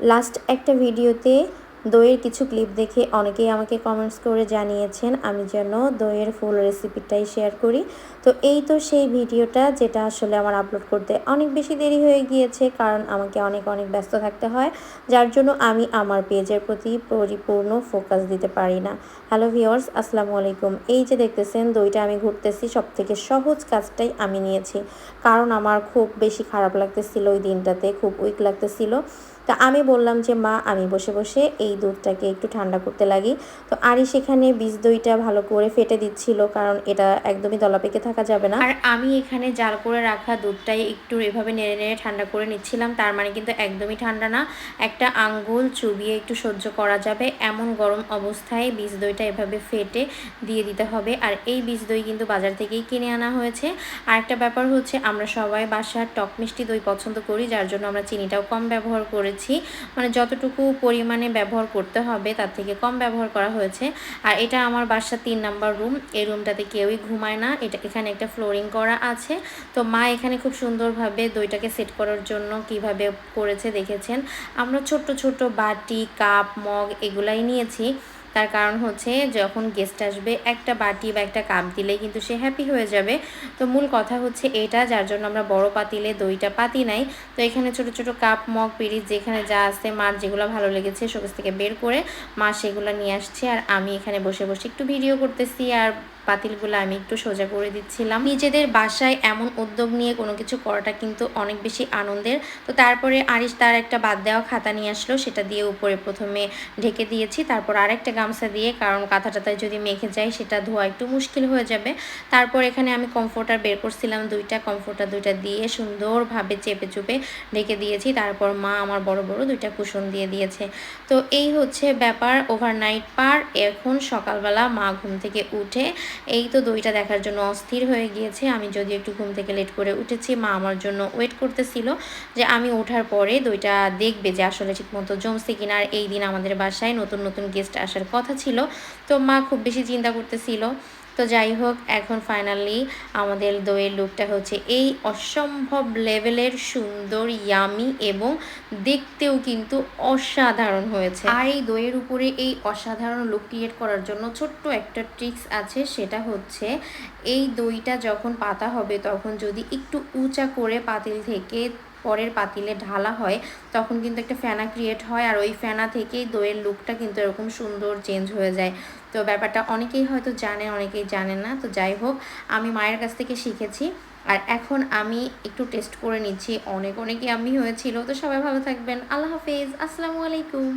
Last একটা ভিডিওতে দইয়ের কিছু ক্লিপ দেখে অনেকেই আমাকে কমেন্টস করে জানিয়েছেন আমি যেন দইয়ের ফুল রেসিপিটাই শেয়ার করি। তো এই তো সেই ভিডিওটা, যেটা আসলে আমার আপলোড করতে অনেক বেশি দেরি হয়ে গিয়েছে, কারণ আমাকে অনেক ব্যস্ত থাকতে হয়, যার জন্য আমি আমার পেজের প্রতি পরিপূর্ণ ফোকাস দিতে পারি না। হ্যালো ভিউয়ার্স, আসসালামু আলাইকুম। এই যে দেখতেছেন দইটা আমি ঘুরতেছি, সবথেকে সহজ কাজটাই আমি নিয়েছি, কারণ আমার খুব বেশি খারাপ লাগতেছিল ওই দিনটাতে, খুব উইক লাগতেছিল। তা আমি বললাম যে মা, আমি বসে বসে এই দুধটাকে একটু ঠান্ডা করতে লাগি। তো আরই সেখানে বীজ দইটা ভালো করে ফেটে দিচ্ছিল, কারণ এটা একদমই দলা পেকে থাকা যাবে না। আর আমি এখানে জাল করে রাখা দুধটাই একটু এভাবে নেড়ে নেড়ে ঠান্ডা করে নিচ্ছিলাম। তার মানে কিন্তু একদমই ঠান্ডা না, একটা আঙ্গুল চুবিয়ে একটু সহ্য করা যাবে এমন গরম অবস্থায় বীজ দইটা এভাবে ফেটে দিয়ে দিতে হবে। আর এই বীজ দই কিন্তু বাজার থেকেই কিনে আনা হয়েছে। আর একটা ব্যাপার হচ্ছে, আমরা সবাই বাসার টক মিষ্টি দই পছন্দ করি, যার জন্য আমরা চিনিটাও কম ব্যবহার করেছি, মানে যতটুকু পরিমাণে ব্যবহার করতে হবে তার থেকে কম ব্যবহার করা হয়েছে। আর এটা আমার বাসার 3 নাম্বার রুম, এই রুমটাতে কেউই ঘুমায় না, এখানে একটা ফ্লোরিং করা আছে। তো মা এখানে খুব সুন্দরভাবে দইটাকে সেট করার জন্য কিভাবে করেছে দেখেছেন। আমরা ছোট্ট ছোট্ট বাটি, কাপ, মগ এগুলাই নিয়েছি। তার কারণ হচ্ছে, যখন গেস্ট আসবে একটা বাটি বা একটা কাপ দিলেই কিন্তু সে হ্যাপি হয়ে যাবে। তো মূল কথা হচ্ছে এটা, যার জন্য আমরা বড় পাতিলে দইটা পাতি নাই। তো এখানে ছোট ছোট কাপ, মগ, পিরিচ যেখানে যা আছে, মার যেগুলো ভালো লেগেছে শোকেস থেকে বের করে মা সেগুলো নিয়ে আসছে। আর আমি এখানে বসে বসে একটু ভিডিও করতেছি, আর পাতিলগুলো আমি একটু সোজা করে দিচ্ছিলাম। নিজেদের বাসায় এমন উদ্যোগ নিয়ে কোনো কিছু করাটা কিন্তু অনেক বেশি আনন্দের। তো তারপরে আরিশ তার একটা বাদ দেওয়া খাতা নিয়ে আসলো, সেটা দিয়ে উপরে প্রথমে ঢেকে দিয়েছি, তারপর আরেকটা গামছা দিয়ে, কারণ কাঁথা টাথায় যদি মেখে যায় সেটা ধোয়া একটু মুশকিল হয়ে যাবে। তারপর এখানে আমি কমফোর্টার বের করছিলাম, কমফোর্টার দুইটা দিয়ে সুন্দরভাবে চেপে চুপে ঢেকে দিয়েছি। তারপর মা আমার বড় বড় দুইটা কুশন দিয়ে দিয়েছে। তো এই হচ্ছে ব্যাপার, ওভারনাইট পার। এখন সকালবেলা মা ঘুম থেকে উঠে এই তো দইটা দেখার জন্য অস্থির হয়ে গিয়েছে। আমি যদি একটু ঘুম থেকে লেট করে উঠেছি, মা আমার জন্য ওয়েট করতেছিল যে আমি ওঠার পরে দইটা দেখবে যে আসলে ঠিকমতো জমছে কিনা। আর এই দিন আমাদের বাসায় নতুন নতুন গেস্ট আসার কথা ছিল, তো মা খুব বেশি চিন্তা করতেছিল। তো যাই হোক, এখন ফাইনালি আমাদের দইয়ের লুকটা হচ্ছে এই অসম্ভব লেভেলের সুন্দর, ইয়ামি এবং দেখতেও কিন্তু অসাধারণ হয়েছে। আর এই দইয়ের উপরে এই অসাধারণ লুক ক্রিয়েট করার জন্য ছোট্ট একটা ট্রিক্স আছে, সেটা হচ্ছে এই দইটা যখন পাতা হবে তখন যদি একটু উঁচা করে পাতিল থেকে পরের পাতিলে ঢালা হয়, তখন কিন্তু একটা ফেনা ক্রিয়েট হয়, আর ওই ফেনা থেকেই দইয়ের লুকটা কিন্তু এরকম সুন্দর চেঞ্জ হয়ে যায়। তো ব্যাপারটা অনেকেই হয়তো জানে, অনেকেই জানে না। তো যাই হোক, আমি মায়ের কাছ থেকে শিখেছি। আর এখন আমি একটু টেস্ট করে নিচ্ছি। অনেকই আমি হয়েছিল। তো সবাই ভালো থাকবেন, আল্লাহ হাফেজ, আসসালামু আলাইকুম।